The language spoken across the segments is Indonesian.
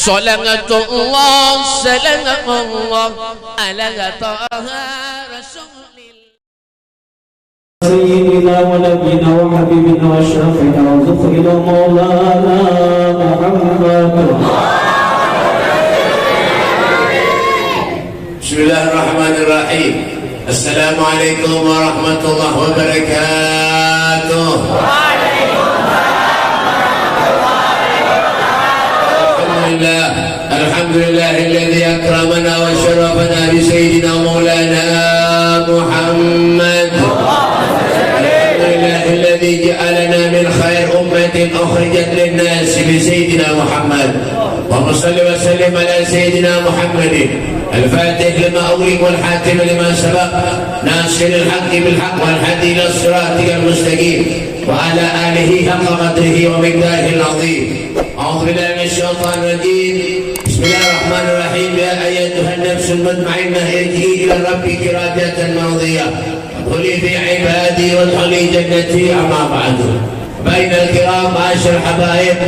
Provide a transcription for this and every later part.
Salatullah salamullah ala taha rasulillah sayyidina wa nabiyina wa habibina wa syafina wa zukhina maulana Muhammad. Bismillahirrahmanirrahim. Assalamualaikum warahmatullahi wabarakatuh. Alhamdulillah alladzi akramana wa syarafana bi sayyidina maulana Muhammad. Alhamdulillah alladzi ja'alana min khair ummatin ukhrijat lin-nas bi sayyidina Muhammad. Wa salli wa sallim ala sayyidina Muhammadin الفاتح لما أغلق والحاتم لما سبق ناصر الحق بالحق والهدي إلى صراطك المستقيم وعلى آله حق قدره ومقداره العظيم. أعوذ بالله من الشيطان الرجيم. بسم الله الرحمن الرحيم. يا أيتها النفس المطمئنة ارجعي إلى ربك راضية مرضية ادخلي في عبادي وادخلي جنتي. أما بعد بين الكرام معاشر الحبايب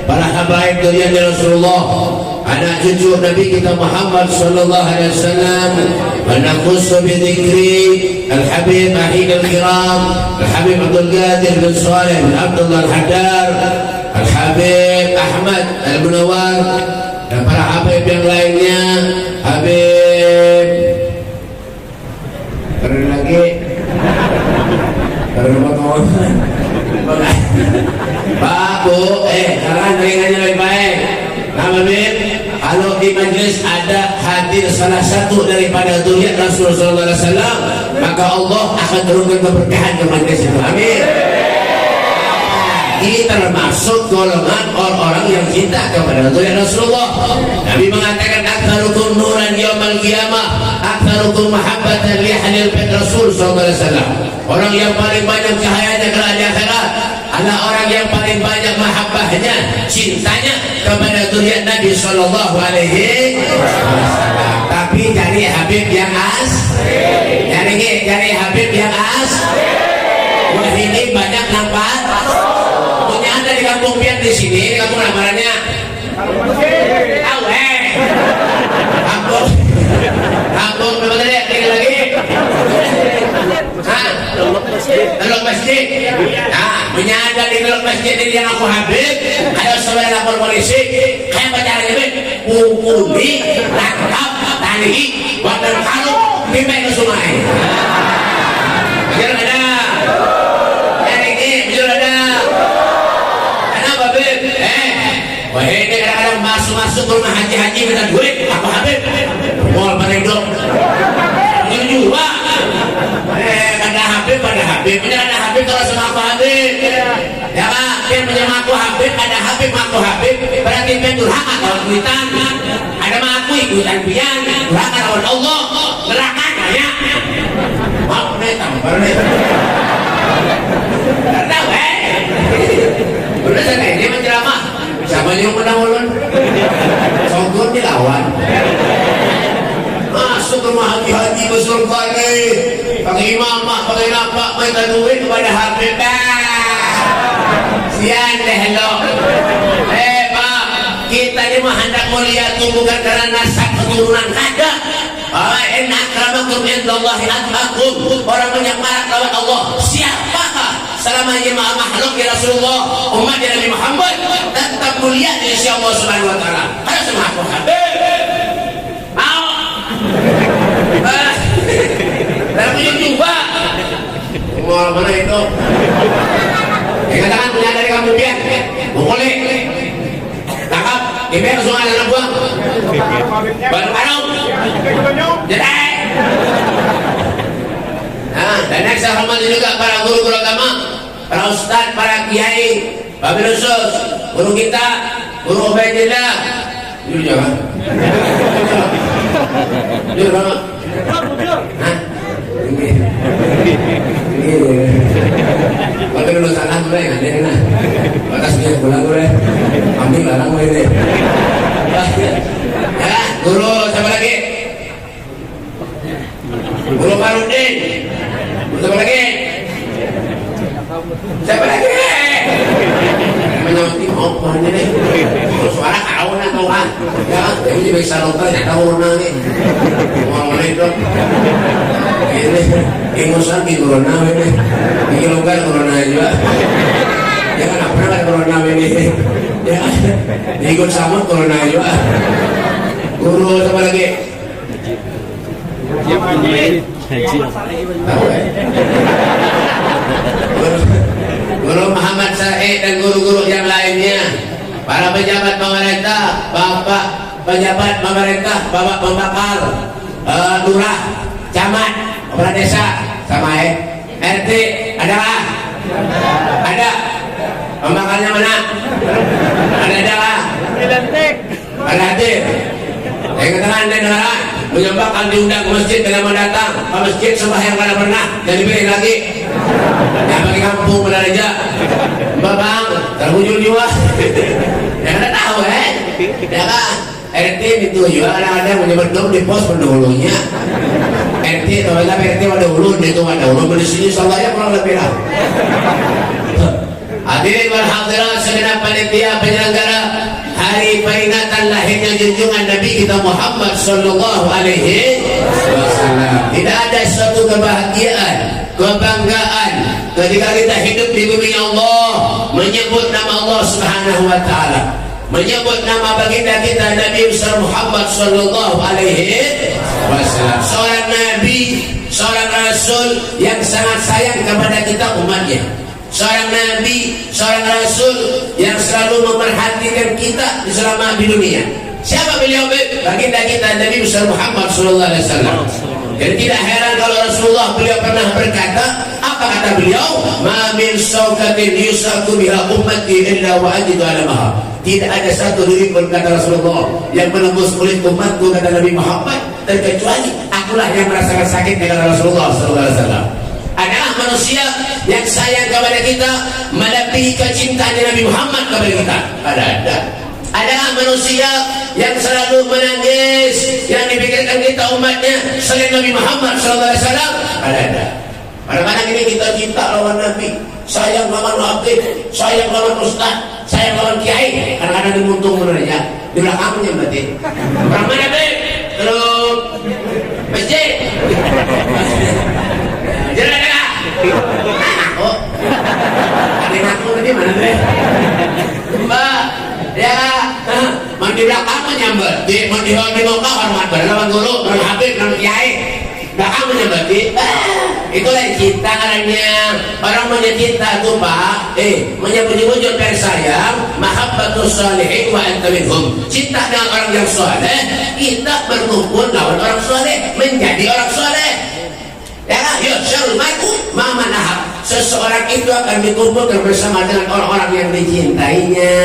para habaib kalian ya Rasulullah, anak cucu Nabi kita Muhammad sallallahu alaihi wasallam, menakhussu bi dzikri al-habib ahid al-kiram al-habib Abdul Qadir bin Saleh bin Abdullah al-Haddar, al-habib Ahmad al-Munawwar, dan para habib yang lainnya. Habib keren lagi keren banget Pak, Bu, sekarang ringannya lebih baik. Nah, Habib, kalau di majlis ada hadir salah satu daripada zuriat Rasulullah SAW, maka Allah akan turunkan keberkahan ke majlis itu. Amin. Ini termasuk golongan orang-orang yang cinta kepada zuriat Rasulullah. Nabi mengatakan, "Aktsarukum nuran yaumal qiyamah, aktsarukum mahabbatan li ahlil bait Rasul sallallahu alaihi wasallam." Orang yang paling banyak cahayanya kelak di akhirat adalah orang yang paling banyak mahabbahnya, cintanya kepada zuriat Nabi sallallahu alaihi wasallam. Tapi cari Habib yang asli. Cari Habib yang asli. Wah, ini banyak nampak. Punya Anda di kampung pian di sini, di kampung lamarannya. Kampung berapa tadi? Tinggal lagi. Teluk masjid. Nah, punya ada di teluk masjid ini yang aku Habib. Ada saudara lapor polisi. Kayak pacarnya Habib. Pukuli, tangkap, tali, wadah kalung, pimpin ke sungai. Jangan ada. Yang ini, jangan ada. Kenapa Habib? Wah, ini kadang-kadang masuk ke rumah haji-haji minta duit. Aku Habib. Mau paling dong. Ini juga. Pada Habib, ini ada Habib kalau sama aku Habib. Ya Pak, dia punya aku Habib, ada Habib aku Habib. Berarti dia durhaka lawan kuitan. Ada aku ikutan pian, durhaka lawan Allah. Neraka banyak. Mau nih tambah nih. Tahu udah sana ini menceramah. Siapa yang menang ulun? Songkur dilawan. Masuk ke rumah haji-haji besar kali. Pakai imamah, pakai nampak, mereka duit kepada Habib. Sian deh lo. Pak, kita ini mah hendak mulia itu bukan karena nasab keturunan ada. Inna akramakum indallahi atqakum. Orang yang marah lawan Allah. Siapakah selama jemaah makhluk ya Rasulullah, umat ya Nabi Muhammad tetap mulia di sisi Allah Subhanahu wa taala. Harus sama aku Habib. Mau? Tapi juga mau mana itu? Katakan punya dari kamu pian, boleh tangkap, dibayar semua anak buang, baru karung, jadi. Nah, dan next hormat juga para guru-guru agama, para ustadz, para kiai, babil khusus, guru kita, guru Ubaidillah, itu jangan. Jujur banget. Hah? Ini. Kalau dulu salah gue nggak ada na. Batasnya pulang gue. Ambil barang gue ini. Ya, guru siapa lagi? Guru Farudin. Siapa lagi? Siapa lagi? Menyauti apa ini nih? Suara kau nak tahu kan? Ya, ini bisa dokter ya tahu orang ini. Orang itu. Ini musan di corona ini. Ini lokal corona juga. Ya kan pernah kan corona ini. Ya, ikut sama corona juga. Guru sama lagi. Tahu ya? Guru Muhammad Said dan guru-guru yang lainnya, para pejabat pemerintah, bapak pejabat pemerintah, bapak pembakar, lurah, camat, kepala desa, sama RT, ada? Pembakarnya mana? Ada? Ada hadir. Yang keterangan dan dengaran menyembahkan diundang ke masjid dengan mendatang ke masjid sembahyang karena pernah dan dipilih lagi. Yang bagi kampung benar aja. Bang, terwujud juga. Yang ada tahu ya kan? RT itu juga kadang-kadang menyebut dong di pos pendahulunya. RT atau RT wadahulu, itu wadahulu. Di sini soalnya kurang lebih lah. Hadirin wal hadirat segenap panitia penyelenggara hari peringatan lahirnya junjungan Nabi kita Muhammad sallallahu alaihi wasallam. Tidak ada suatu kebahagiaan, kebanggaan ketika kita hidup di bumi Allah, menyebut nama Allah Subhanahu wa taala, menyebut nama baginda kita Nabi Muhammad sallallahu alaihi wasallam. Seorang nabi, seorang rasul yang sangat sayang kepada kita umatnya. Seorang nabi, seorang rasul yang selalu memperhatikan kita selama di dunia. Siapa beliau? Baginda kita Nabi Muhammad sallallahu alaihi wasallam. Jadi tidak heran kalau Rasulullah beliau pernah berkata, apa kata beliau? Ma min saukatin yusaku biha ummati illa wa ajidu alamaha. Tidak ada satu duri pun, kata Rasulullah, yang menembus kulit umatku, kata Nabi Muhammad, terkecuali akulah yang merasakan sakit dengan Rasulullah sallallahu alaihi wasallam. Adalah manusia yang sayang kepada kita melebihi kecintaan Nabi Muhammad kepada kita. Adalah manusia yang selalu menangis yang dipikirkan kita umatnya selain Nabi Muhammad SAW. Ada. Kadang-kadang ini kita cinta lawan Nabi, sayang lawan Habib, sayang lawan Ustaz, sayang lawan Kiai. Kadang-kadang dimuntung menurutnya di belakangnya berarti. Orang mana Habib? Terus masjid. Jalan oh, adik aku tadi mana deh? Mbak, ya, mau di belakang menyambut, mau di muka hormat berlawan guru, berhabib, lawan kiai, belakang menyambut, itulah cinta karena orang punya cinta itu Pak, menyebut wujud kasih sayang, mahabbatus sholihin wa anta minhum. Cinta dengan orang yang soleh, kita berkumpul lawan orang soleh, menjadi orang soleh. Ya kan? Yusyarul mar'u ma manahab. Seseorang itu akan dikumpulkan bersama dengan orang-orang yang dicintainya.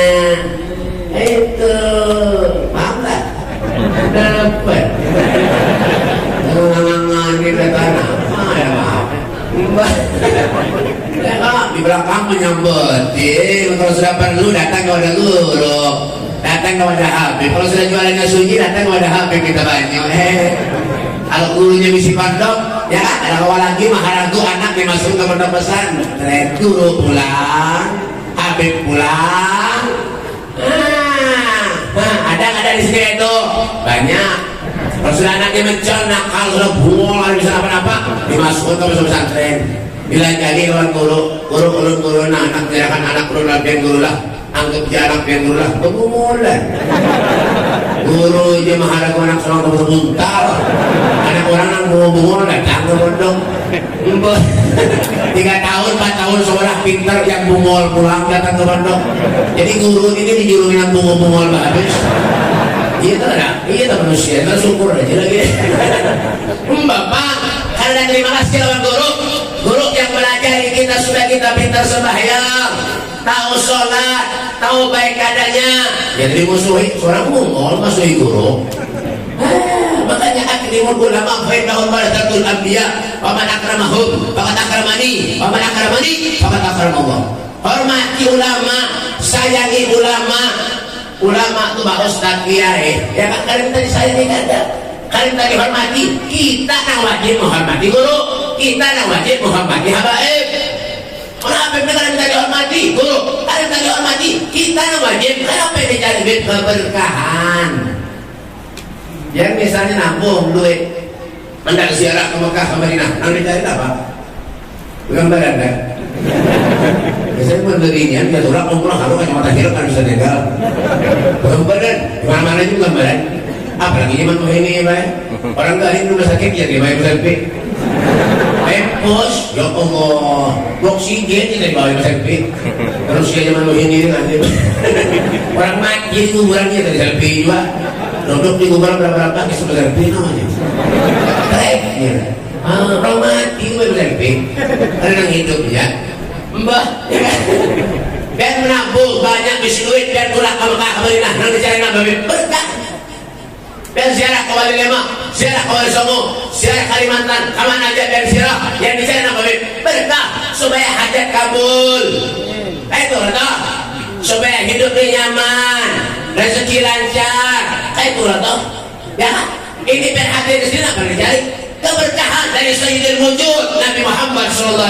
Itu paham tak? Dapat. Jangan di belakang. Ya maaf. Ya kan? Di belakang menyambut. Kalau sudah perlu datang kepada guru, datang kepada Habib. Kalau sudah jualannya sunyi, datang kepada Habib kita banyak. Kalau gurunya misi pondok, ya kan? Ada kawan lagi maharagu anak dimasuk ke pondok pesantren, guru pulang, Habib pulang. Ada di sini itu banyak. Kalau sudah anaknya mencol, nakal, sudah bungol, bisa apa-apa, dimasukkan ke pesantren. Bila jadi kawan guru, nah anak gerakan anak guru latihan guru lah, anggap dia anak pian guru lah, pengumulan. Guru aja maharagu anak seorang kamu sebuntal. Anak orang yang bunga-bunga datang ke pondok 3 tahun, 4 tahun sekolah pintar yang bungol pulang datang ke pondok. Jadi guru ini dijulukin yang bungol-bungol habis. Iya tak manusia, tak syukur aja lagi. Bapak, karena terima kasih lawan guru yang melajari kita, sudah kita pintar sembahyang, tahu sholat, tahu baik adanya. Jadi musuhi seorang bungol, musuhi guru. Makanya akrimul ulama fa innahum warasatul anbiya wa man akramahum faqad akramani wa man akramani faqad akramallah. Hormati ulama, sayangi ulama. Ulama itu Pak Ustaz Kiai, ya kan kalian tadi sayangi kada. Kalian tadi hormati, kita yang wajib menghormati guru, kita yang wajib menghormati habaib. Habib kalian tadi hormati guru, kalian tadi dihormati. Kita wajib kenapa dicari duit keberkahan. Yang misalnya nabung duit hendak ziarah ke Mekah ke Madinah, nanti cari apa? Bukan badan kan? Biasanya memberinya dia turun umroh kalau kan mata kira kan bisa tinggal. Bukan badan, mana-mana juga badan. Apalagi zaman ini ya, orang gak rumah sakit ya dia bayar selfie. Pempos, ya Allah, oksigen tidak dibawa selfie. Terus dia zaman ini kan orang mati di kuburannya dari selfie juga. Duduk di kuburan berapa kisah selfie namanya. Terakhir, orang mati gue selfie. Ada yang hidup ya, Mbah. Dan menabung banyak bisi duit dan pulang ke Mekah ke Madinah. Nanti cari nabi berkah. Dan ziarah ke Wali Lema, ziarah ke Wali Songo, ziarah Kalimantan, kemana aja dan ziarah yang dicari nabi berkah supaya hajat kabul. Itu loh, supaya hidupnya nyaman, rezeki lancar. Itu loh, ya. Ini berarti di sini apa dicari? Keberkahan dari Sayyidil Wujud Nabi Muhammad SAW.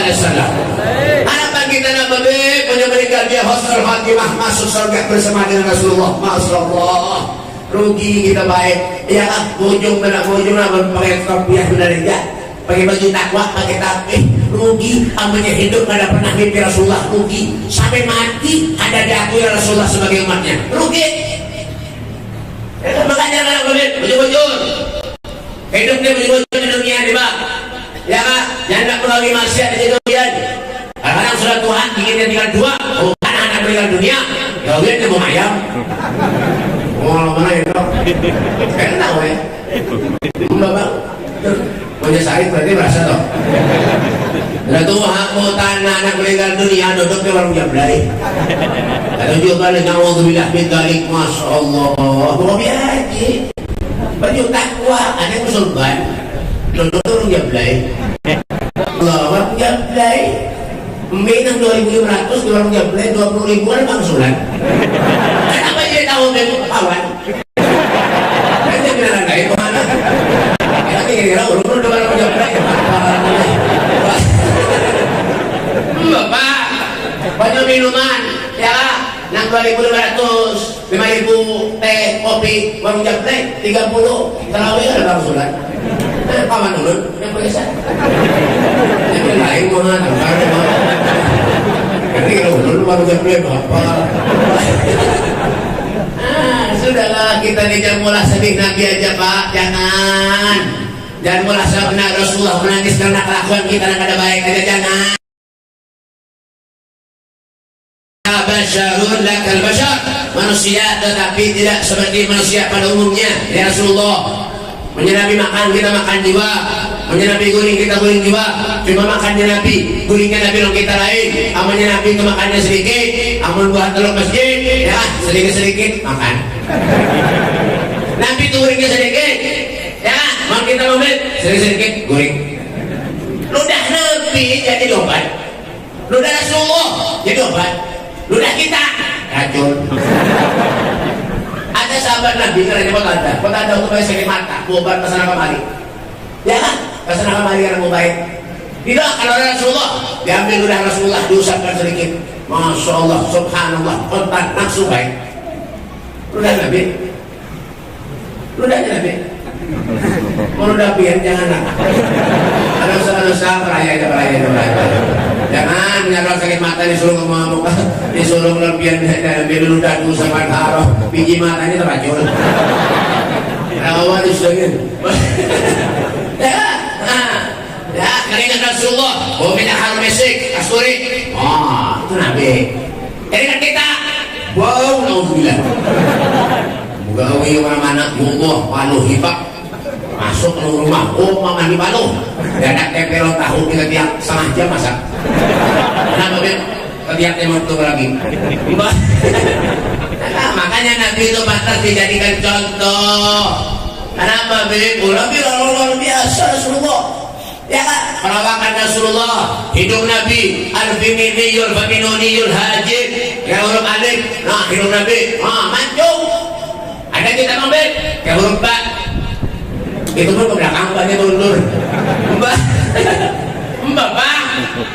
Harapan kita Nabi punya meninggal dia husnul khatimah masuk surga bersama dengan Rasulullah. Masyaallah. Rugi kita baik, ya kan? Bujung pakai kopiah benar aja, pakai baju takwa, pakai tapi rugi. Amanya hidup ada pernah mimpi Rasulullah, rugi. Sampai mati ada diakui Rasulullah sebagai umatnya, rugi. Makanya kalau bujur-bujur hidupnya bujur-bujur di dunia nih bang, ya kan? Jangan tak perlu maksiat di dunia. Kadang-kadang sudah Tuhan bikinnya tinggal dua, bukan anak meninggal dunia, ya dia mau ayam. Mau mana itu? Kayaknya tahu ya. Bapak, punya Said berarti merasa toh. Lah tuh mau tanah anak meninggal dunia duduk di warung jablay. Ada juga dengan auzubillah min dzalik, masyaallah. Mau biaji. Baju takwa ada yang surban. Duduk di warung jablay. Allah, warung jablay. Minang 2.500 di warung jablay 20.000 ada bangsulan. Kenapa dia tahu dia kawan? Dia bilang kayak mana? Kira-kira urut di warung jablay. Bapak, banyak minuman, ya kan? Nang 2.500, 5.000 teh, kopi, warung jablay 30, tarawih ada bangsulan. Kawan dulu, yang periksa. Yang lain mana? Nanti kalau dulu baru jablay bapak. Sudahlah kita nih jangan mulah sedih Nabi aja pak, jangan mulah sabna Rasulullah menangis karena kelakuan kita yang ada baik aja, jangan. Basyarun lakal basyar, manusia tetapi tidak seperti manusia pada umumnya ya Rasulullah. Menyenapi makan kita makan jiwa, menyenapi guling kita guling jiwa. Cuma makannya Nabi, gulingnya Nabi dong kita lain. Amalnya Nabi itu makannya sedikit, amal buat telur masjid, ya sedikit-sedikit makan. Nabi itu gulingnya sedikit, ya mau kita ngomel sedikit-sedikit guling. Ludah Nabi jadi obat, ludah Rasulullah jadi obat, ludah kita racun. Ada sahabat Nabi karena dia kota ada untuk bayar sakit mata, obat kesana kemari, ya kan? Kesana kemari karena mau baik. Tidak, kalau Rasulullah diambil ludah Rasulullah diusapkan sedikit, masya Allah, subhanallah, kontan langsung baik. Ludah Nabi, ludahnya Nabi. Mau ludah pian jangan lah. Ada usaha peraya. Jangan menyerang sakit mata disuruh ngomong, disuruh lebihan ambil ludah diusapkan haroh, biji matanya teracun. Rawan disengin. Ya, keringat Rasulullah, minyak harum mesik, kasturi. Oh, itu Nabi. Keringat kita, wow, naudzubillah. Gawe mana-mana, Allah, panuh hibak. Masuk ke rumah, oh mama di panuh. Dadak tempero tahu kita tiap setengah jam masak. Kenapa Ben? Ketiak temor itu lagi. Nah, makanya Nabi itu pantas dijadikan contoh. Kenapa Ben? Nabi luar biasa Rasulullah. Ya kan? Perawakan Rasulullah, hidup Nabi, al-fiminiyul, faminuniyul, hajib, ya huruf alif, nah hidup Nabi, mancung. Ada kita ngambil, kayak huruf ba. Itu pun ke belakang, banyak mundur. Mbak, bang,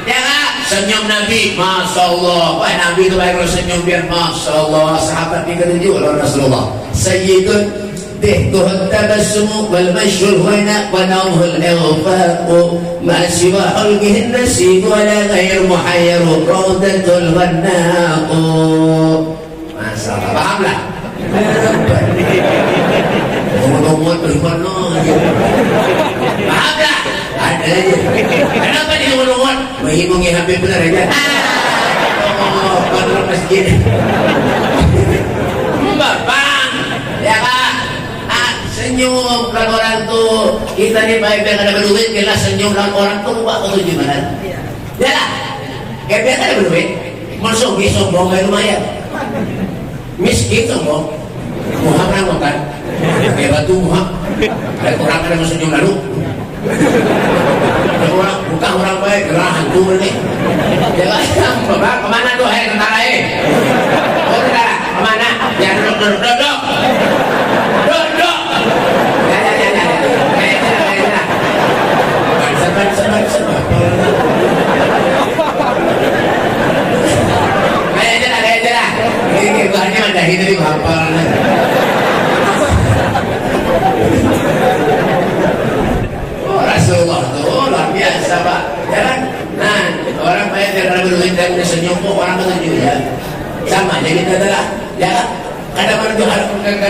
ya kan? senyum Nabi, Masya Allah. Wah, Nabi itu baik senyum biar Masya Allah. Sahabat yang ketujuh oleh Rasulullah, Sayyidun ضحكه التبسم والمشي الغنى ونومه الإغفاق ما سوى حلقه النسيم ولا غير محير روضة الغناق. Masya Allah, paham lah? Ngomong-ngomong berkono paham lah? Ada aja. Kenapa dia ngomong-ngomong? Menghibungi HP benar aja. Oh, kontrol masjid. Bang, ya kan? Senyum kan orang tuh, kita nih baik biar ada berduit, kita senyum kan orang tuh lupa atau gimana? Ya lah, kayak biar ada berduit, masuk sombong kayak lumayan, miskin sombong, muha pernah kan? Kayak batu muha, ada orang ada senyum lalu, ada orang bukan orang baik, gerah hantu nih, ya lah, bapak kemana tuh? Tentara oh tentara kemana? Ya duduk. Kayak aja lah. Ini bahannya mandahi tadi hafal. Oh, Rasulullah tuh luar biasa Pak. Ya kan? Nah, orang banyak yang ada berduit dan senyum kok orang ketujuh ya. Sama aja kita adalah, ya kan?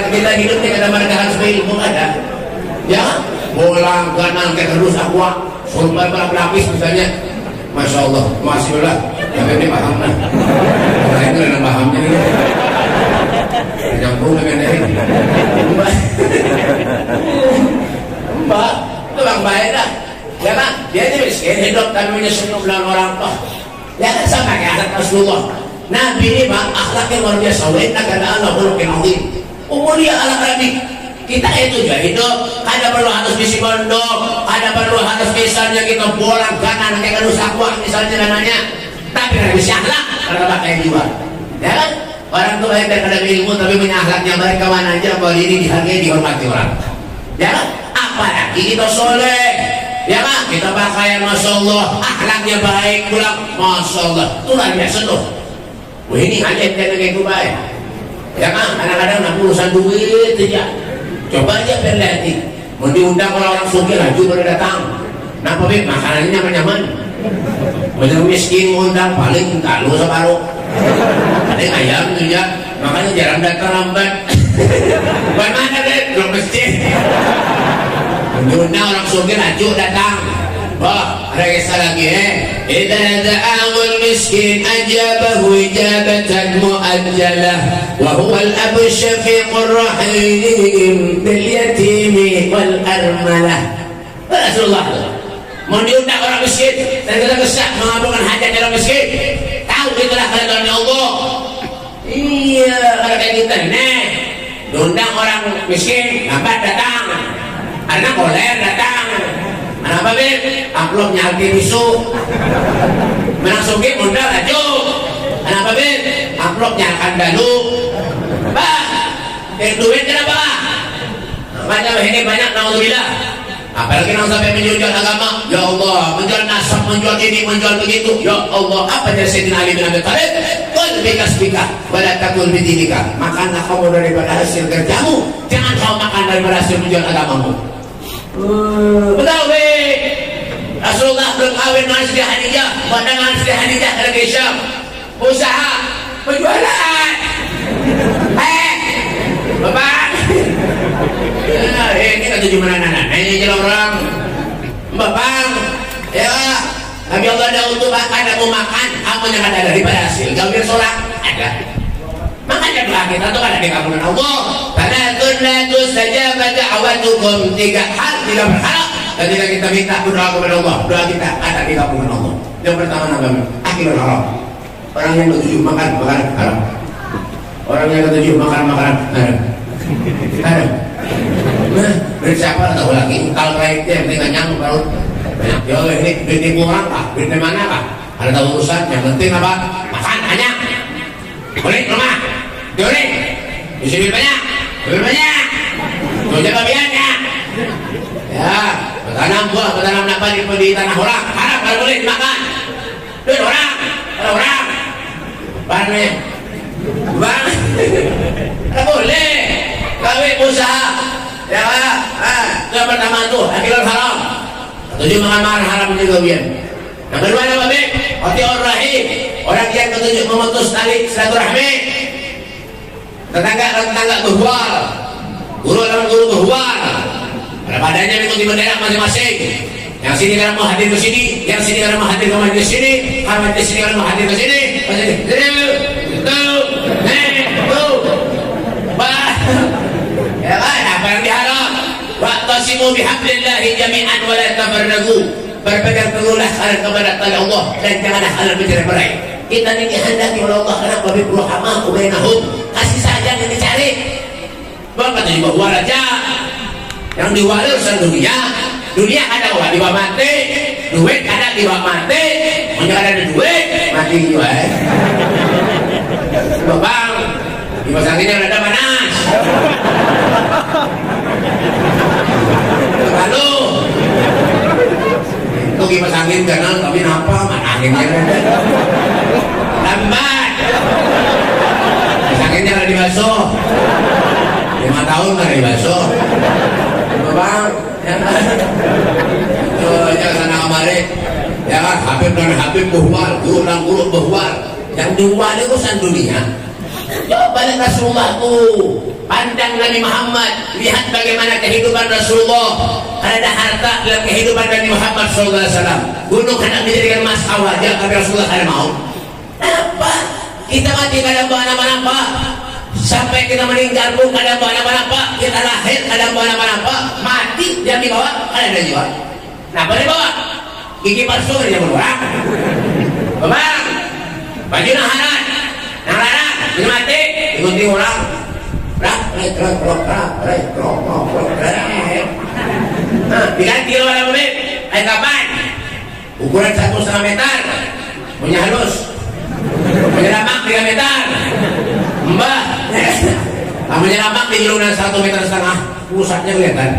Kita hidup di kadang-kadang harus berilmu ada. Ya, bola kanan kayak terus aqua, surban berlapis misalnya. Masya Allah, masih lah. Tapi ini paham lah. Nah itu yang pahamnya ini. Campur dengan ini. Mbak, itu bang baik dah. Ya kan, dia ini miskin hidup tapi punya senyum dengan orang tua. Ya kan sama kayak anak Rasulullah. Nabi ini bang akhlaknya luar biasa. Wa inna kana Allah khuluqin azim. Umulia ala Nabi. Kita itu juga hidup, kada perlu harus bisi pondok, kada perlu harus misalnya kita bolang kanan kayak rusak uang misalnya dananya, tapi kada bisa akhlak, kada pakai jiwa, ya kan? Orang tuh baik dan kada ilmu tapi punya akhlaknya baik kemana aja, bahwa ini dihargai dihormati orang, ya kan? Apalagi kita soleh, ya kan? Kita pakaian Masya Allah, akhlaknya baik, pulang Masya Allah, itu luar biasa tuh. Wah ini aja kayak gitu baik, ya kan? Kadang-kadang nak urusan duit aja. Coba aja berlatih, mau diundang orang sugih laju baru datang. Kenapa Bib? Makanannya nyaman-nyaman. Bener miskin ngundang paling kalu separuh. Ada ayam tuh ya, makanya jarang datang lambat. Bagaimana Bib? Belum masjid. Diundang orang sugih laju datang. Wah, ada kisah lagi Idza da'awul miskin ajabahu ijabatan mu'ajjalah wa huwa al-abu syafiqur rahim bil yatimi wal armalah. Rasulullah mau diundang orang miskin dan kita kesah mengabulkan hajat orang miskin. Tahu itulah keridhaan Allah. Iya, kalau kayak gitu nih diundang orang miskin, lambat datang. Anak koler datang. Kenapa Bib? Amplopnya hati bisu. Menang sugih muda laju. Kenapa Bib? Amplopnya akan dalu. Bah, yang duit kenapa? Banyak ini banyak naudzubillah. Apalagi yang sampai menjual agama. Ya Allah, menjual nasab, menjual ini, menjual begitu. Ya Allah, apa jadi Sayyidina Ali bin Abi Thalib? Qul bikasbika wa la taqul bidinika. Makanlah kamu daripada hasil kerjamu. Jangan kau makan daripada hasil menjual agamamu. Betul Bib. Rasulullah belum kawin dengan Siti Khadijah, dengan Siti Khadijah dari Syam. Usaha penjualan. Bapak. Ini kata gimana nana? Ini jalan orang. Bapak. Ya, Nabi Allah ada untuk makan, ada mau makan, apa yang ada daripada hasil. Gawir sholat ada. Makanya doa kita tuh ada di kabulkan Allah. Fanatun la tustajaba da'watukum, 3 hal tidak berharap ketika kita minta berdoa kepada Allah. Doa kita ada di kabulkan Allah. Yang pertama namanya akhirul haram. Orang yang ketujuh makan makanan haram. Orang yang ketujuh makan makanan haram. Haram. Nah, bersiapa tahu lagi kalau rakyatnya dengan nyamuk baru banyak. Ya ini duit kurang kah? Duit mana kah? Ada tahu urusan. Yang penting apa? Makan hanya. Boleh rumah. Diurin, bisa lebih banyak, jaga biarnya. Ya, bertanam buah, bertanam napa di tanah orang, harap kalau boleh dimakan. Duit orang, Haram ya. Bang. Tak boleh. Kawin usaha. Ya Pak. Yang pertama tuh akilul haram. Ketujuh makan mahar haram juga biar. Yang kedua apa Beb? Qati'ur rahim. Orang yang ketujuh memutus tali silaturahmi. Tetangga berhual. Guru lawan guru berhual. Pada badannya mengikuti bendera masing-masing. Yang sini karena mau hadir ke sini, yang sini karena mau hadir ke majlis sini, majlis sini karena mau hadir ke sini. Ya kan, apa yang diharap? Wa'tasimu bihablillahi jami'an wa la tafarraqu. Berpegang teguhlah kepada tali Allah dan janganlah kalian bercerai-berai. Kita ini dihendaki oleh Allah karena babi ruhama bainahum. Kasih sayang yang dicari. Bukan juga waraja. Yang diwali urusan dunia. Dunia ada wah dibawa mati, duit ada dibawa mati, punya ada duit mati juga. Bang, di pasangnya ada panas. Lalu itu kipas angin kanal tapi apa anginnya ada lambat kipas anginnya ada dibasuh 5 tahun kan dibasuh Bang jangan sana kemari ya kan Habib dan Habib berhual guru dan guru berhual yang dihual itu urusan dunia. Coba lihat Rasulullah tuh, pandang Nabi Muhammad, lihat bagaimana kehidupan Rasulullah. Ada harta dalam kehidupan Nabi Muhammad SAW. Gunung hendak dijadikan emas awalnya, tapi Rasulullah tidak mau. Kenapa? Kita mati kadang bawa nama-nama, sampai kita meninggal pun kadang bawa nama-nama, kita lahir kadang bawa nama-nama, mati yang dibawa kadang ada jiwa. Kenapa dibawa? Gigi palsu dia berkurang. Bang, baju naharan, naharan. Ini mati, ikuti orang. Diganti oleh orang menit. Ayo kapan? Ukuran 1,5 meter. Punya halus. Punya ramak 3 meter. Mbak, namanya ramak di julunan 1,5 meter. Pusatnya kelihatan.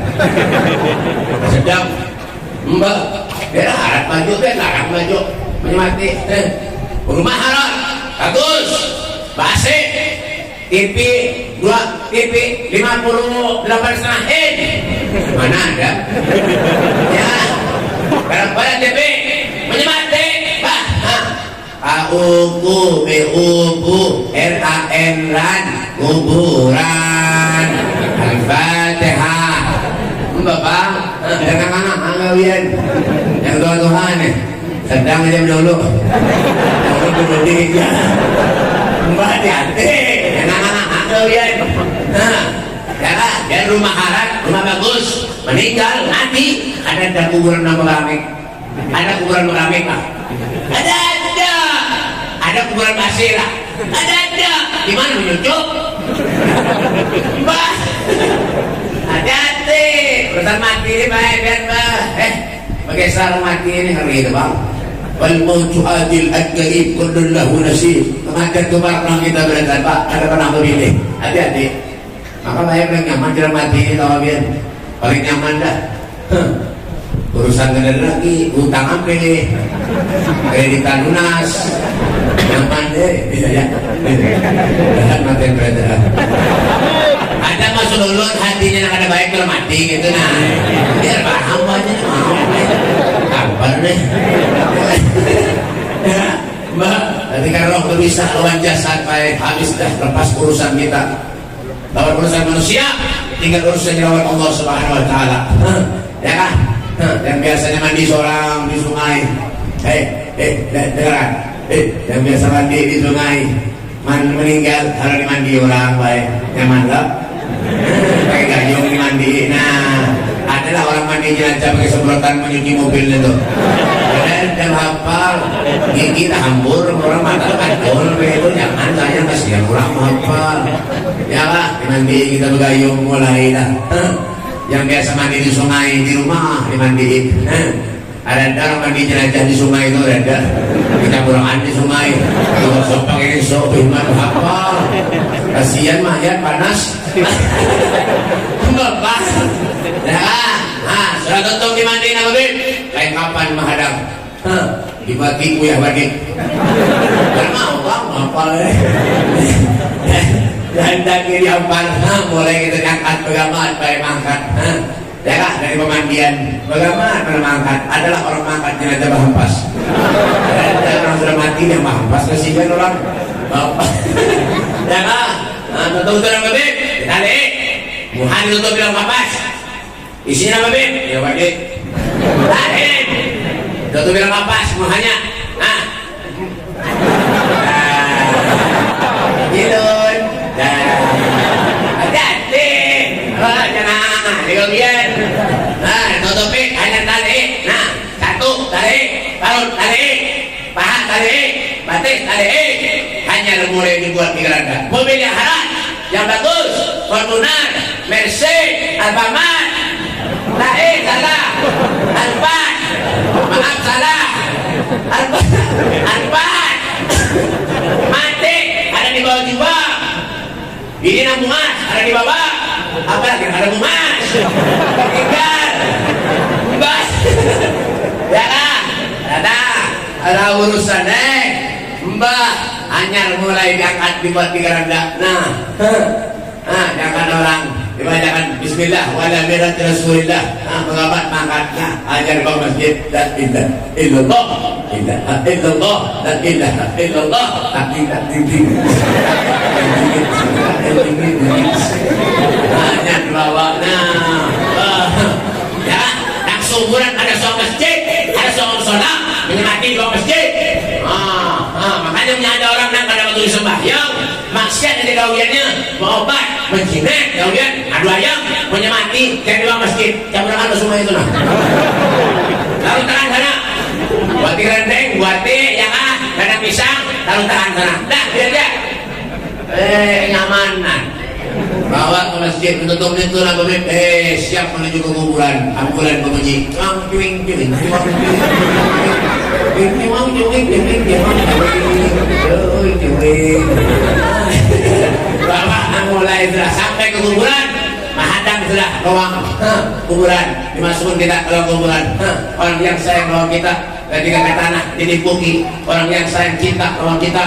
Sedang. Mbak, dia harap maju, dia larang maju. Punya mati. Rumah harap. Bagus. Basi TV 2 TV 58,5 inch mana ada ya barang-barang TV menyemati bah AUBU BUBU RAN RAN kuburan Al-Fatihah Bapak jangan ngawian yang Tuhan nih sedang aja dulu dulu diri Mbak hati-hati anak-anak kalian dan rumah harat, rumah bagus meninggal, mati ada kuburan nama keramik ada kuburan keramik lah ada kuburan pasir lah ada di mana menyucuk Mbak hati-hati urusan mati ini baik biar Mbak pakai sarung mati ini ngeri itu Bang wal mautu adil ad-garib kullun lahu nasib. Kematian itu barang kita berada Pak, ada pernah memilih. Hati-hati. Maka banyak yang nyaman dalam mati ini tahu biar paling nyaman dah. Urusan gede lagi, utang apa nih? Kreditan lunas. Nyaman deh, bisa ya. Dan mati yang berada. Ada masuk dulu hatinya yang ada baik kalau mati gitu nah. Biar paham aja mau. Kabar deh. Mbak, ketika roh bisa lawan jasad baik habis dah lepas urusan kita. Lawan urusan manusia, tinggal urusan lawan Allah Subhanahu Wa Taala. Ya kan? Dan biasanya mandi seorang di sungai. Dengaran. Yang biasa mandi di sungai, meninggal harus dimandi orang baik. Nyaman tak? Pakai gayung dimandi. Nah, adalah orang mandi jenazah pakai semprotan menyuci mobil itu. Dan hafal gigi tak hambur orang mata kacau itu jangan saya kasihan orang hafal ya lah dimandi kita bergayung mulai dah yang biasa mandi di sungai di rumah dimandiin ada orang mandi jenazah di sungai itu ada kita burangan di sungai kalau sopang ini sopiman hafal kasihan mayat panas bapak nah sudah tentu dimandiin apa Bib kayak kapan menghadap dibagi kuyah bagi karena mau apa dan kiri ampar mulai kita angkat bagaimana baik mangkat ya kah dari pemandian bagaimana mengangkat adalah orang mangkat jenazah bahempas dan orang sudah mati yang bahempas kesian orang bapak ya kah betul-betul yang bebek tadi Muhan tutup bilang papas isinya bebek ya bagi tadi tutup bilang papas Muhannya Jilun hati-hati jangan digogian tutupi hanya tali satu tali parut tali paha tali batik tali hanya mulai dibuat di keranda mobil yang haram yang bagus Fortuner Mercy Alfamart salah Alphard maaf salah Alphard mati ada di bawah jiwa ini Mumas ada di bawah apa lagi ada Mumas tinggal bas ya kan ada urusan mbah anyar mulai diangkat dibuat di keranda jangan orang dibacakan bismillah wala mirat rasulillah pengabat mangkatnya ajar ke masjid la ilaha illallah ilaha illallah la ilaha illallah tak tinggi hanya dibawa ya nak sumuran ada seorang masjid ada seorang sholat menyemati di bawah masjid makanya punya ada orang yang pada waktu sembahyang maksiat dari gawiannya berobat menjinak gawian adu ayam menyemati dan di bawah masjid campurkan semua itu lalu tangan sana buati rendeng buati ya kah ada pisang lalu tangan sana dah biar dia nyamanan bawa ke masjid menutup itu lah siap menuju ke kuburan ambulan berbunyi cuing bawa mulai sudah sampai ke kuburan menghadang sudah ruang kuburan dimasukkan kita ke kuburan orang yang sayang lawan kita ketika ke tanah ditipuki orang yang sayang cinta lawan kita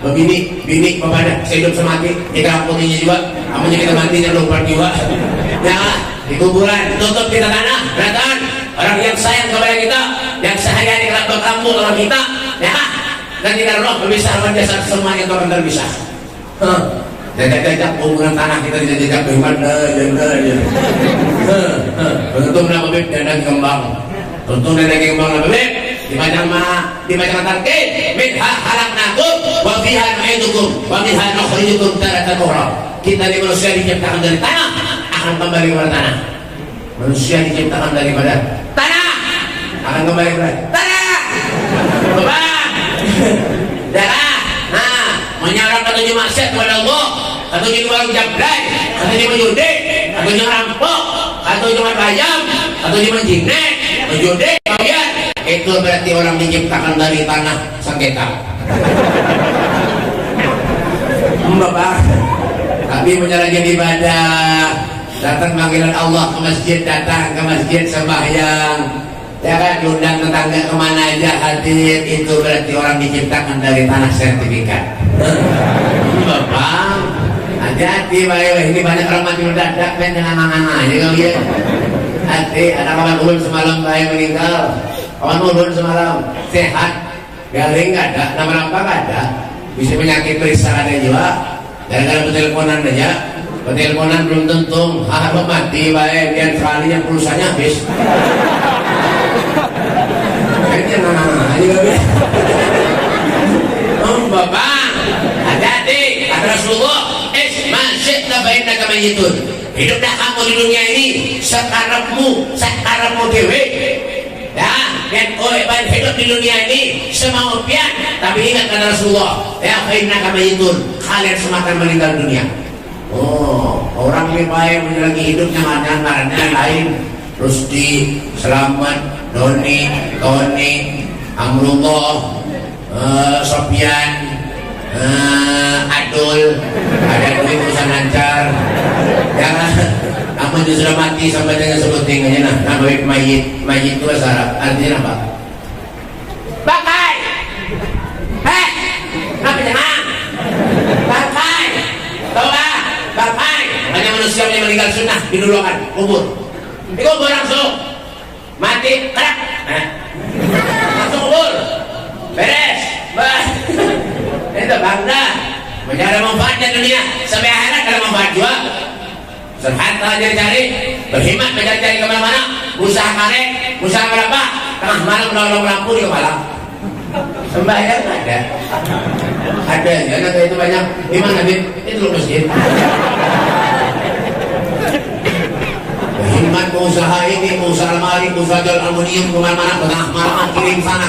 bini kepada sehidup semati kita ampuninya juga ampuninya kita matinya lupa jiwa ya di kuburan tutup kita tanah beratan orang yang sayang kepada kita yang sehari-hari kelabak kamu lawan kita ya dan tidak roh berpisah lawan jasad semuanya itu akan terpisah jajak kuburan tanah kita jajak bagaimana bentuk nama beb dan kembang bentuk dan kembang nama beb dibaca tarkib minha khalaqnakum wa fiha nu'idukum wa minha nukhrijukum taratan ukhra kita di manusia diciptakan dari tanah akan kembali kepada tanah manusia diciptakan daripada tanah akan kembali kepada tanah beban darah menyerang ketujuh maksiat kepada Allah ketujuh warung jablay ketujuh menjudi ketujuh rampok ketujuh bayam ketujuh menjinek menjudi kalian itu berarti orang diciptakan dari tanah sengketa Bapak tapi menjalankan ibadah datang panggilan Allah ke masjid datang ke masjid sembahyang ya kan diundang tetangga kemana aja hadir itu berarti orang diciptakan dari tanah sertifikat Bapak hati-hati ini banyak orang mati mendadak kan jangan aja kau ya hati ada kawan ulun semalam bayi meninggal kawan ulun semalam sehat garing gak ada nama-nama gak ada bisa penyakit periksa ada juga gara-gara berteleponan aja berteleponan belum tentu mati baik biar sekali yang pulsanya habis kayaknya aja Bapak hati-hati kata Rasulullah masyidna bainaka mayitun hiduplah kamu di dunia ini sekarapmu dewe ya dan ban hidup di dunia ini semau pian tapi ingat kata Rasulullah ya bainaka mayitun kalian semua akan meninggal dunia orang lebih baik menjalani hidupnya ngarannya lain Rusdi, Selamat, Doni, Tony, Amrullah, Sofian, Adul, ada duit urusan lancar. Jangan, kamu sudah mati sampai dengan sebutin aja nah. Nama mayit itu bahasa Arab artinya apa? Bakai, apa jangan? Tahu nggak? Bapak, hanya manusia yang meninggal sunnah didulukan kubur. Dikubur langsung, mati, kerak, langsung kubur, beres. Itu bangga, mencari manfaatnya dunia sampai akhirat ada manfaat juga. Serhata cari-cari, berhemat mencari-cari kemana-mana, usaha karek, usaha berapa, tengah malam nolong lampu di kepala. Sembahyang ada ya, nanti itu banyak. Di mana Bib? Itu loh masjid. Berhemat usaha ini, usaha lemari, usaha jual aluminium kemana-mana, tengah malam kirim sana,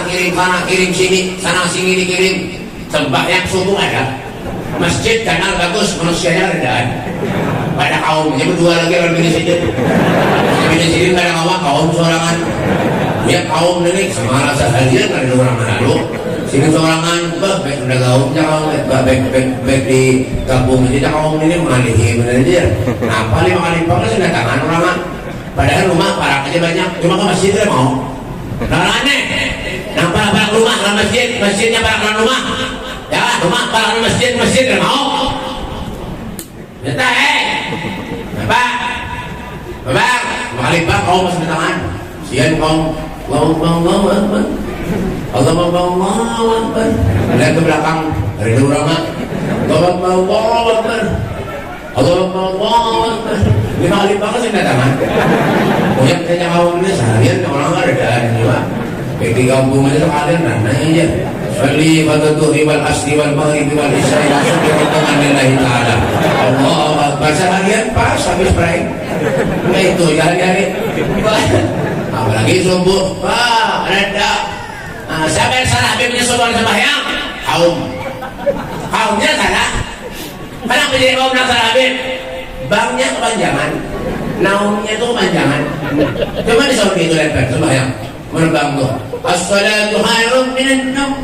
kirim sini, sana sini dikirim. Sembahyang subuh ada. Masjid kanal bagus, manusianya rendahan. Pada kaumnya berdua lagi orang bini sidin. Bini sidin kadang awak kaum sorangan. Ya kaum ini sama rasa hadir kan ada orang Manado. Sini sorangan, baik udah kaumnya kaum, baik di kampung ini kaum ini mengalihi benar dia. Apa lima kali pakai sudah tangan orang. Padahal rumah para aja banyak, cuma ke masjid tidak mau. Nah aneh, nampak para rumah dalam masjid, masjidnya para rumah. Ya rumah para masjid tidak mau. Kita Bapak, Bapak, kau masih tangan. Sian kau, Allah lihat ke belakang dari orang Allah 5 kali banget sih tangan. Banyak tanya kau ini seharian orang ada juga. Di kampung aja sekalian nanya. Salli pada duhri wal asri wal maghribi wal isya'i langsung dihitungan lillahi ta'ala. Allah Akbar seharian pas habis break. Nah itu hari-hari. Apalagi subuh, wah ada. Siapa yang salah Habibnya subuh sembahyang? Kaumnya salah. Kenapa menjadi kaum yang salah Habib? Bangnya kepanjangan, naumnya itu kepanjangan. Coba di Saudi itu lebar sembahyang. Merbang tuh. As-salatu khairun minan naum.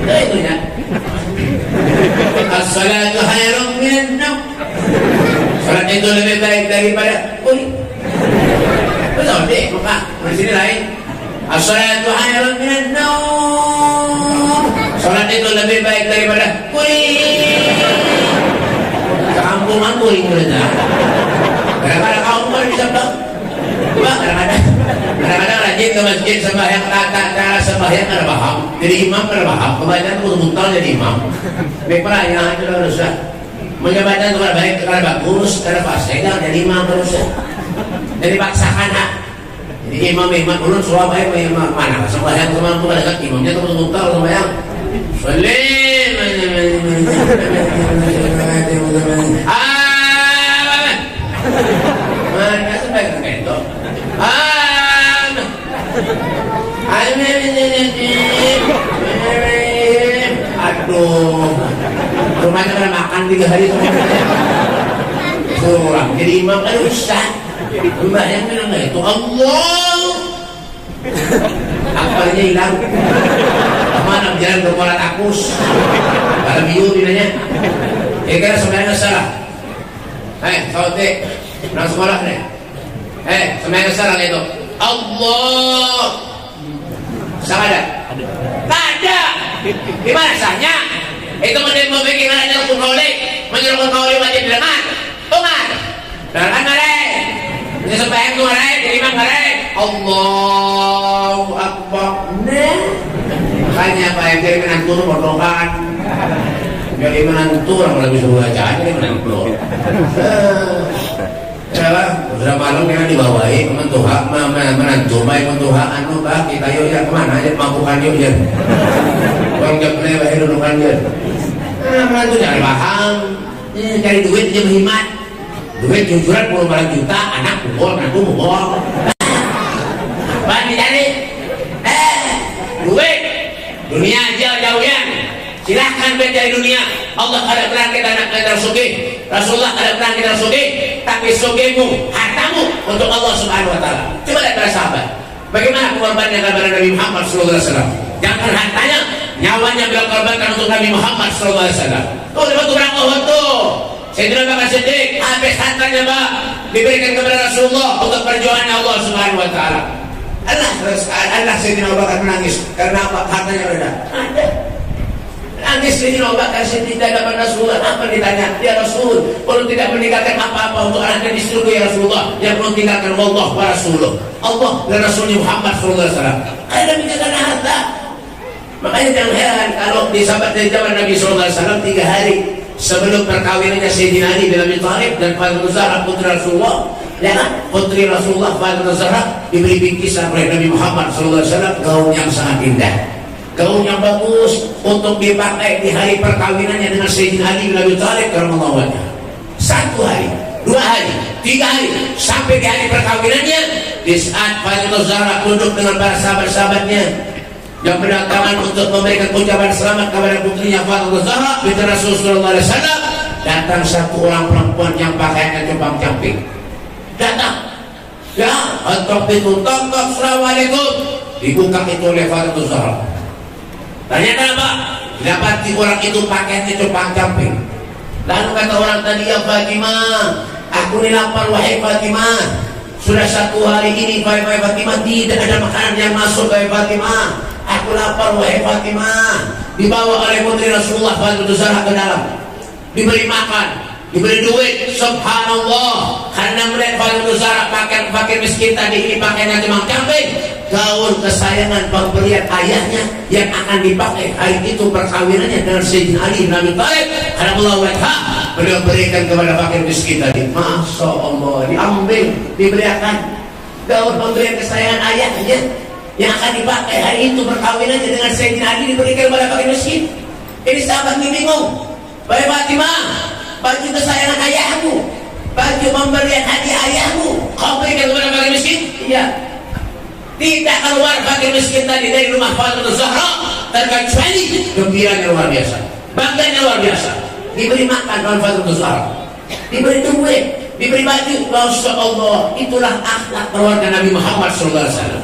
Nah itu ya. As-salatu khairun minan naum. Salat itu lebih baik daripada kulit. Betul deh, maka di sini lain. As-salatu khairun minan naum. Salat itu lebih baik daripada kulit. Kampungan kulit mereka. Kadang-kadang kaum kan bisa bilang, kadang-kadang rajin ke masjid sembahyang cara sembahyang kada paham. Jadi imam kada paham. Kebanyakan mutal jadi imam. Baiklah yang itu dah rusak. Menyebabkan itu kada baik, kada bagus, kada fasih, jadi imam rusak. Jadi paksakan nak. Jadi imam ulun suruh baik imam mana? Sembahyang sembahyang tu kada imamnya tu mutal sembahyang. Salim. Mana sembahyang itu? Aduh, rumahnya kan makan 3 hari surah. Jadi imam kan ustaz. Membayang bilang itu Allah. Akalnya hilang. Mana jalan berkolat akus. Kalau biu dinanya. Karena sebenarnya salah. Saudek, orang sekolah nih. Sebenarnya salah itu. Allah. Sama ada? Tak ada. Gimana sahnya? Itu membuat ada kontrolik, menyuruh kontrolik wajib dengar. Tungan. Dengarkan ngarek. Ini sembahyang tuh ngarek, jadi imam ngarek. Allahu Akbar. Nah. Makanya apa yang jadi menantu itu berdoakan. Jadi menantu orang lebih suruh bacaan jadi menantu. Sudah malam kita dibawahi menantu baik mentuha anu bah kita yuk ya kemana aja mampukan yuk ya orang jam ini bahaya dudukan ya menantu jangan paham cari duit aja berhemat duit jujuran 10 juta anak pukul menantu pukul apa dicari duit dunia aja jauhian silahkan mencari dunia. Allah ada terang kita nak kita sugih, Rasulullah ada terang kita sugih, tapi sugihmu hartamu untuk Allah Subhanahu Wa Taala. Coba lihat para sahabat, bagaimana pengorbanan kepada Nabi Muhammad Sallallahu Alaihi Wasallam. Jangan hartanya, nyawanya beliau korbankan untuk Nabi Muhammad Sallallahu Alaihi Wasallam. Tuh waktu berapa waktu? Sayyidina Bakar Siddiq habis hartanya Pak diberikan kepada Rasulullah untuk perjuangan Allah Subhanahu Wa Taala. Allah Sayyidina Bakar menangis karena apa? Hartanya rendah. Menangis Sayyidina Abu Bakar Siddiq di hadapan Rasulullah. Apa ditanya? Ya Rasul, kalau tidak meninggalkan apa-apa untuk anaknya di surga ya Rasulullah, yang perlu tinggalkan Allah wa Rasulullah, Allah dan Rasulnya Muhammad sallallahu alaihi wasallam. Ada meninggalkan harta. Makanya jangan heran kalau di sahabat dari zaman Nabi sallallahu alaihi wasallam 3 hari sebelum perkawinannya Sayyidina Ali bin Abi Thalib dan Fatimah Zahra putri Rasulullah, ya kan? Putri Rasulullah Fatimah Zahra diberi bingkisan oleh Nabi Muhammad sallallahu alaihi wasallam gaun yang sangat indah. Gaun yang bagus untuk dipakai di hari perkawinannya dengan Sayyidina Ali bin Abi Thalib karramallahu wajhah. 1 hari, 2 hari, 3 hari, sampai di hari perkawinannya, di saat Fatimah Zahra duduk dengan para sahabat-sahabatnya yang berdatangan untuk memberikan ucapan selamat kepada putrinya Fatimah Zahra binti Rasulullah SAW, datang 1 orang perempuan yang pakaiannya compang-camping. Datang, ya, untuk pintu tok, assalamualaikum, dibuka itu oleh Fatimah Zahra. Ternyata apa? Dapati orang itu pakaiannya compang-camping. Lalu kata orang tadi, ya Fatimah, aku ini lapar wahai Fatimah. Sudah 1 hari ini wahai Fatimah tidak ada makanan yang masuk wahai Fatimah. Aku lapar wahai Fatimah. Dibawa oleh putri Rasulullah Fatimah Zahra ke dalam, diberi makan, diberi duit. Subhanallah, karena melihat Fatimah Zahra pakaian miskin tadi ini pakaiannya compang-camping, gaun kesayangan pemberian ayahnya yang akan dipakai hari itu perkawinannya dengan Sayyidina Ali bin Abi Thalib karramallahu wajhah, beliau berikan kepada fakir miskin tadi. Masya Allah, diambil, diberikan gaun pemberian kesayangan ayahnya yang akan dipakai hari itu perkawinannya dengan Sayyidina Ali, diberikan kepada fakir miskin. Ini sahabat bingung, wahai Fatimah, baju kesayangan ayahmu, baju pemberian hadiah ayahmu, kau berikan kepada fakir miskin? Iya. Tidak keluar fakir miskin tadi dari rumah Fatimah Zahra terkecuali gembiranya luar biasa, bangganya luar biasa. Diberi makan oleh Fatimah Zahra, diberi duit, diberi baju. Masya Allah, itulah akhlak keluarga Nabi Muhammad SAW.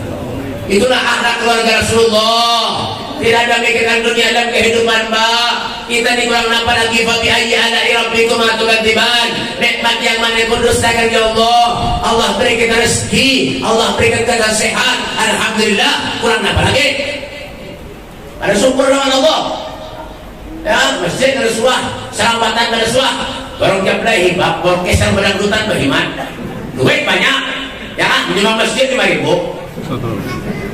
Itulah akhlak keluarga Rasulullah. Tidak ada mikiran dunia dan kehidupan, Mbak. Kita dikurang apa lagi? Fabi ayyi ala'i rabbikuma tukadziban. Nikmat yang mana pun dustakan ya Allah. Allah beri kita rezeki, Allah berikan kita sehat, alhamdulillah. Kurang apa lagi? Ada syukur dengan Allah. Ya, masjid ada suah, sahabatan ada suah. Barang jablai hibah, orkesan berangkutan beriman. Duit banyak. Ya, minimal masjid 5.000.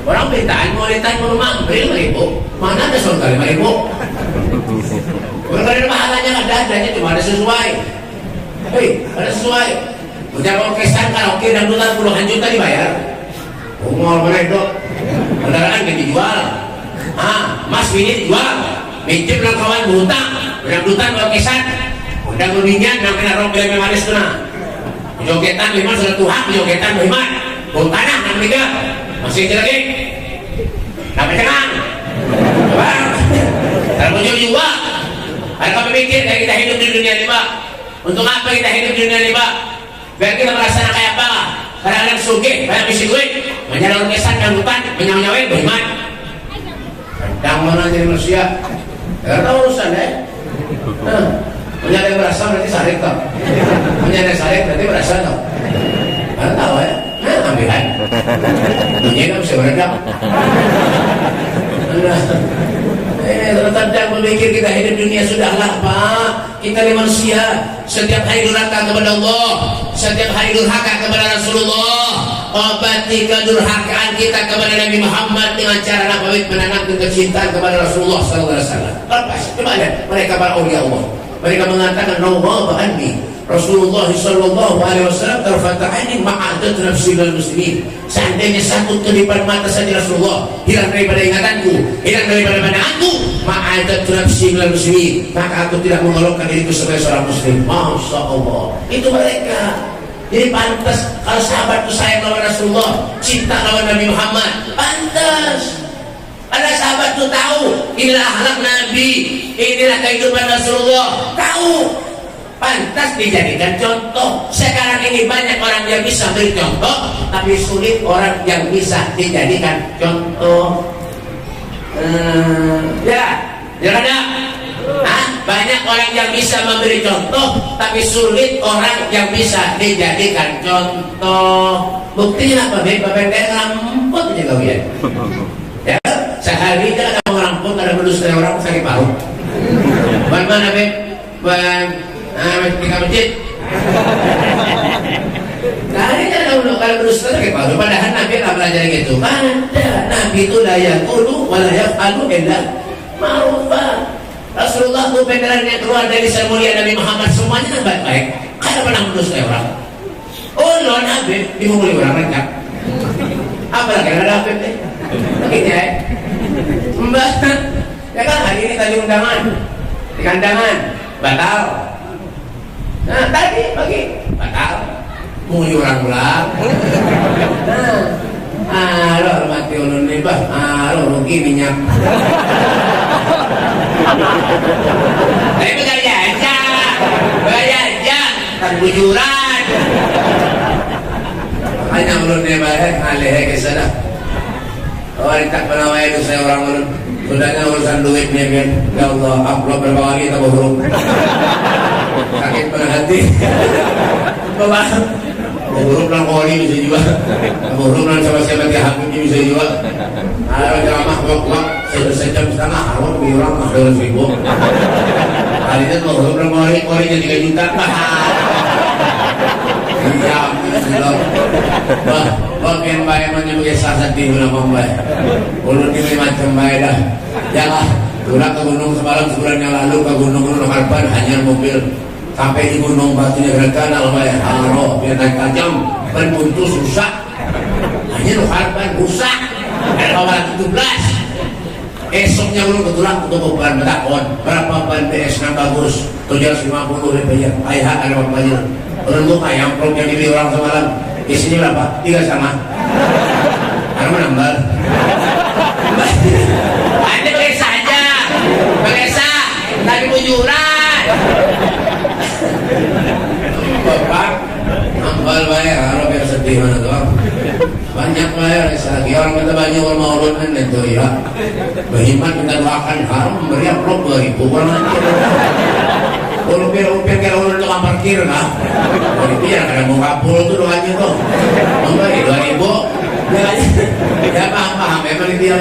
Orang pintaan mau lihat rumah beri 5.000. Mana ada surga 5.000? Kalau ada pahalanya nggak ada, adanya cuma ada sesuai. Hei, ada sesuai. Udah orkesan karaoke dan dangdutan puluhan juta dibayar. Umur meredok, kendaraan gak dijual. Mas ini dijual. Minjem dengan kawan berhutang, dangdutan orkesan. Udah ngudingan, namanya rong bila manis tuna. Jogetan 5 sudah Tuhan, jogetan 5. Tanah yang 3 masih lagi. Tapi tenang. Termuncul juga. Ada kami pikir kita hidup di dunia ini, Pak. Untuk apa kita hidup di dunia ini, Pak? Biar kita merasakan kayak apa? Kadang-kadang sugih, banyak misi duit, menyalur kesan dan hutan, menyawa-nyawain, beriman. Kadang mana jadi manusia? Karena urusan ya. Punya yang berasa berarti sarik tau. Punya yang sarik berarti berasa tau. Karena tahu ya. Ambilan. Dunia kan bisa beredam. Tentang memikir kita hidup dunia sudahlah, Pak. Kita ini manusia. Setiap hari durhaka kepada Allah, setiap hari durhaka kepada Rasulullah. Obati kedurhakaan kita kepada Nabi Muhammad dengan cara apa? Menanamkan kecintaan kepada Rasulullah SAW. Lepas, coba lihat mereka para awliya Allah. Mereka mengatakan Rawwah anni Rasulullah sallallahu alaihi wasallam terfatahani ma'adat nafsi wal muslimin. Seandainya satu kedipan mata saja Rasulullah hilang daripada ingatanku, hilang daripada pandanganku, ma'adat nafsi wal muslimin, maka aku tidak mengelokkan diriku sebagai seorang muslim. Masya Allah, itu mereka. Jadi pantas kalau sahabat itu sayang lawan Rasulullah, cinta lawan Nabi Muhammad, pantas. Ada sahabat itu tahu inilah akhlak Nabi, inilah kehidupan Rasulullah, tahu, pantas dijadikan contoh. Sekarang ini banyak orang yang bisa beri contoh, tapi sulit orang yang bisa dijadikan contoh. Ya ada. Banyak orang yang bisa memberi contoh, tapi sulit orang yang bisa dijadikan contoh. Buktinya apa? Bapak kayak ngerampot aja kau ya. Ya, sehari kita ada ngerampot, ada mendusta orang sakit paru. Mana Beb? Di masjid. Kayaknya kalau berustaz kayak apa? Padahal Nabi tak belajar gitu. Ada Nabi itu la yaqulu wa la yaf'alu illa ma'rufa. Rasulullah itu beneran yang keluar dari lisan mulia Nabi Muhammad semuanya kan baik-baik. Kada pernah mendusta orang. Oh lo Nabi dimulai orang mereka. Apa lagi ada Nabi deh? Begini ya. Mbak, ya kan hari ini tadi undangan di kandangan batal. Nah tadi pagi batal. Muli orang pulang. Lo hormati ulun nih bah. Lo rugi minyak. Tapi bayar aja, kan bujuran. Makanya ulun nih bayar ngalih ke sana. Oh tak pernah itu saya orang ulun. Sudahnya urusan duitnya kan. Ya Allah, upload berapa kali tak bohong. Sakit pada hati. Bapak. Buruk dan koli bisa juga, buruk dan siapa-siapa dia hakimnya bisa juga. Kalau ceramah waktu sejam setengah, harus lebih orang 200.000. Kali itu buruk dan kolinya 3 juta. Iya, bagian baik menyebutnya sasat di bulan Mumbai. Ulun ini macam baik dah. Jangan, turun ke gunung semalam sebulan yang lalu ke gunung-gunung Harpan hanya mobil. Sampai di gunung batunya gerakan alhamdulillah haro biar naik tajam berpuntus rusak hanya harpan rusak awal 17 esoknya belum ketulang untuk ban betakon berapa ban PS yang bagus 750 dibayar ayah ada bapaknya untuk ayam prok yang dibeli orang semalam isinya berapa? 3 sama karena menambah anda pakai saja pakai sah tapi bujuran Bapak ambal bayar harap biar sedih mana tuh banyak bayar lagi orang kita banyak orang mau ulun dan itu ya berhimat kita doakan haram memberi amplop 2.000 kurang aja upir kira ulun tukang parkir lah biar kada mau kapul tuh doanya tuh memberi 2.000 ya paham memang itu ya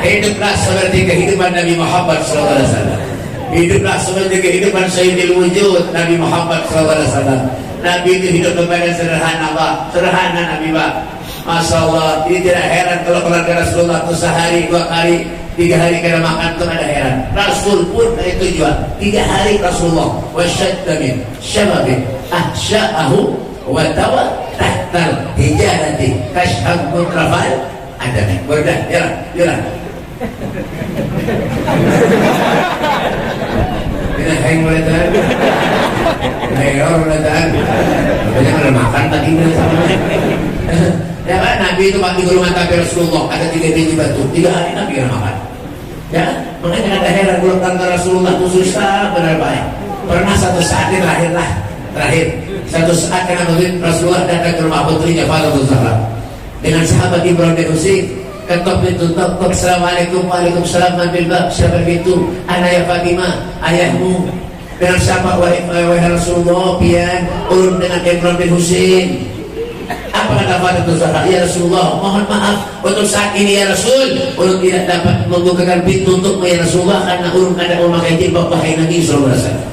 hiduplah seperti kehidupan Nabi Muhammad SAW. Hiduplah seperti kehidupan Sayyidil Wujud Nabi Muhammad SAW. Nabi itu hidup kepada sederhana Allah, sederhana Nabi Pak. Masya Allah, ini tidak heran kalau keluarga Rasulullah itu sehari, 2 hari, 3 hari kena makan itu ada heran. Rasul pun itu juga 3 hari Rasulullah wasyadda min syababin ahsya'ahu wa tawa tahtal hijarati kashhab mutrafal ada nih, berdah, jalan kita hang mulai tahan ayo mulai tahan banyak ada makan tadi ya kan Nabi itu di rumah Nabi Rasulullah ada 3 biji batu 3 hari Nabi yang makan ya makanya ada heran kalau tante Rasulullah itu susah benar baik pernah satu saat ini terakhir satu saat karena Rasulullah datang ke rumah putrinya Fatimah Zahra dengan sahabat Ibrahim bin Husain ketok pintu tok assalamualaikum waalaikumsalam bil bab siapa itu anak ya Fatimah ayahmu dengan siapa wahai Rasulullah pian ulun dengan Ibrahim bin Husain apa kata Fatimah Zahra ya Rasulullah mohon maaf untuk saat ini ya Rasul ulun tidak dapat membukakan pintu untukmu ya Rasulullah karena ulun kada memakai jilbab wahai Nabi sallallahu alaihi wasallam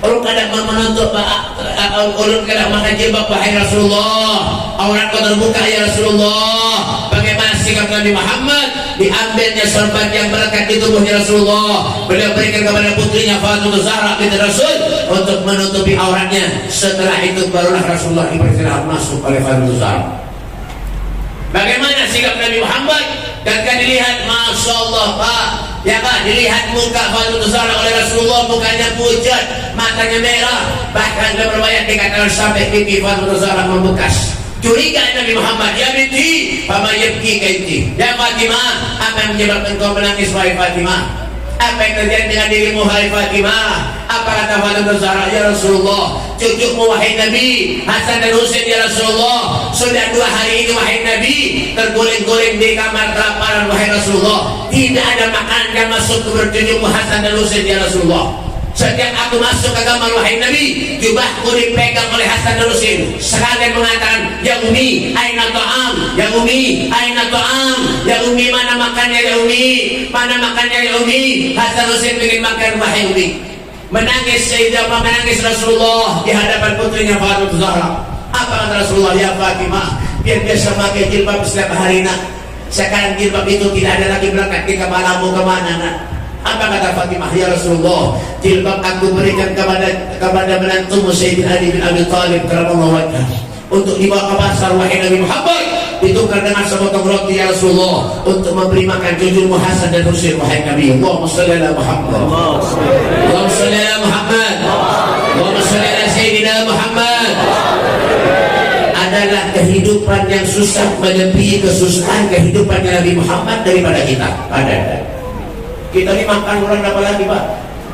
ulun kada menuntut ulun kada memakai jilbab wahai Rasulullah auratku terbuka ya Rasulullah bagaimana sikap Nabi Muhammad diambilnya sorban yang berkat di tubuhnya Rasulullah beliau berikan kepada putrinya Fatimah Zahra binti Rasul untuk menutupi auratnya setelah itu barulah Rasulullah dipersilakan masuk oleh Fatimah Zahra bagaimana sikap Nabi Muhammad dan kan dilihat Masya Allah Pak ya Pak dilihat muka Fatimah Zahra oleh Rasulullah mukanya pucat matanya merah bahkan berbayat dikatakan sampai pipi Fatimah Zahra membekas curiga Nabi Muhammad ya binti Fama yabki kaiti ya Fatimah apa yang menyebabkan kau menangis wahai Fatimah apa yang terjadi dengan dirimu wahai Fatimah apa kata Fatimah Zahra ya Rasulullah cucumu wahai Nabi Hasan dan Husain ya Rasulullah sudah 2 hari ini wahai Nabi terguling-guling di kamar kelaparan wahai Rasulullah tidak ada makanan yang masuk ke cucumu Hasan dan Husain ya Rasulullah Setiap aku masuk ke kamar wahai Nabi, jubahku dipegang oleh Hasan dan Husain. Sekalian mengatakan, ya Umi, aina ta'am? Ya Umi, aina ta'am? Ya Umi, mana makannya ya Umi? Mana makannya ya Umi? Hasan Husain ingin makan wahai Umi. Menangis Sayyidah, menangis Rasulullah di hadapan putrinya Fatimah Zahra. Apa kata Rasulullah? Ya Fatimah, biar biasa pakai jilbab setiap hari nak. Sekarang jilbab itu tidak ada lagi berangkat di kepalamu kemana nak? Apa kata Fatimah? Ya Rasulullah, jilbab aku berikan kepada menantumu Sayyidina Ali bin Abi Thalib karamallahu wajhah untuk dibawa ke pasar wahai Nabi Muhammad, ditukar dengan sepotong roti ya Rasulullah untuk memberi makan cucumu Hasan dan Husain wahai Nabi. Allahumma shalli ala Muhammad, Allahumma shalli ala Muhammad, Allahumma shalli ala Sayyidina Muhammad. Adalah kehidupan yang susah melebihi kesusahan kehidupan Nabi Muhammad daripada kita. Kita ini makan orang berapa lagi Pak?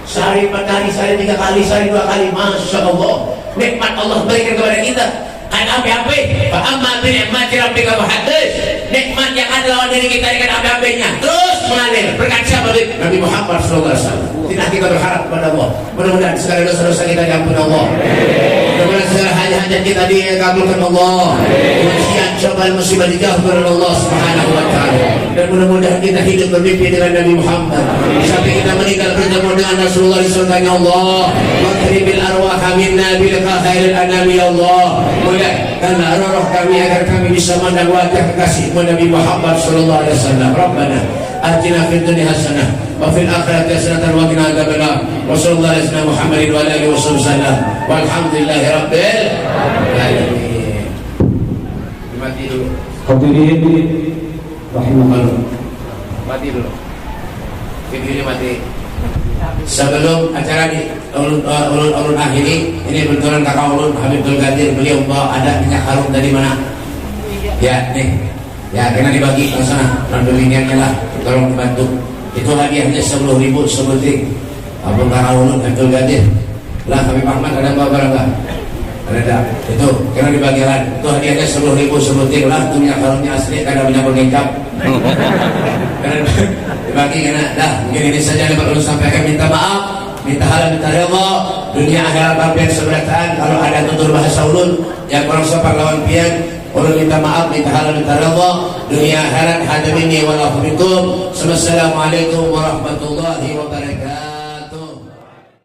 Sehari 4 kali, sehari 3 kali, sehari 2 kali. Masya Allah, nikmat Allah berikan kepada kita. Kan api-api, Pak Amma bin Ni'mati Rabbika fahaddits. Nikmat yang ada lawan diri kita dengan api-apinya terus mengalir. Berkat siapa? Nabi Muhammad SAW. Tidak kita berharap kepada Allah. Mudah-mudahan segala dosa-dosa kita diampuni Allah. Mudah-mudahan segala hajat-hajat kita dikabulkan Allah. Ujian cobaan musibah dijauhkan oleh Allah Subhanahu wa taala. Dan mudah-mudahan kita hidup bermimpi dengan Nabi Muhammad sampai kita meninggal bertemu dengan Rasulullah di surganya Allah. Wa karibil arwah minna bil khairil anami ya Allah. Mudahkanlah roh kami agar kami bisa memandang wajah kekasihmu Nabi Muhammad sallallahu alaihi wasallam. Rabbana atina fid dunya hasanah wa fil akhirati hasanah wa qina adzabannar. Wa sallallahu alaihi wasallam Muhammadin wa alihi wasallam. Walhamdulillahi rabbil alamin. Mati dulu. Hadirin rahimakumullah. Mati dulu. Videonya mati. Sebelum acara di ulun akhiri, ini kebetulan kakak ulun Habibul Qadir, beliau bawa ada minyak harum dari mana? Ya nih, ya kena dibagi ke sana. Randominiannya lah, tolong dibantu. Itu hadiahnya 10.000 sebuting. Abang kakak ulun Habibul Qadir. Lah Habib Ahmad ada bawa barang nggak? Ada. Itu kena dibagi lah. Itu hadiahnya 10.000 sebuting lah. Itu minyak harumnya asli, karena minyak bergengkap. Dibagi karena dah mungkin ini saja yang perlu sampaikan. Minta maaf, minta halal, minta redha, dunia akhirat bagian seberataan. Kalau ada tutur bahasa ulun yang kurang sopan lawan pian, ulun minta maaf, minta halal, minta redha, dunia akhirat. Hadamini wa lahubikum. Wassalamualaikum warahmatullahi wabarakatuh.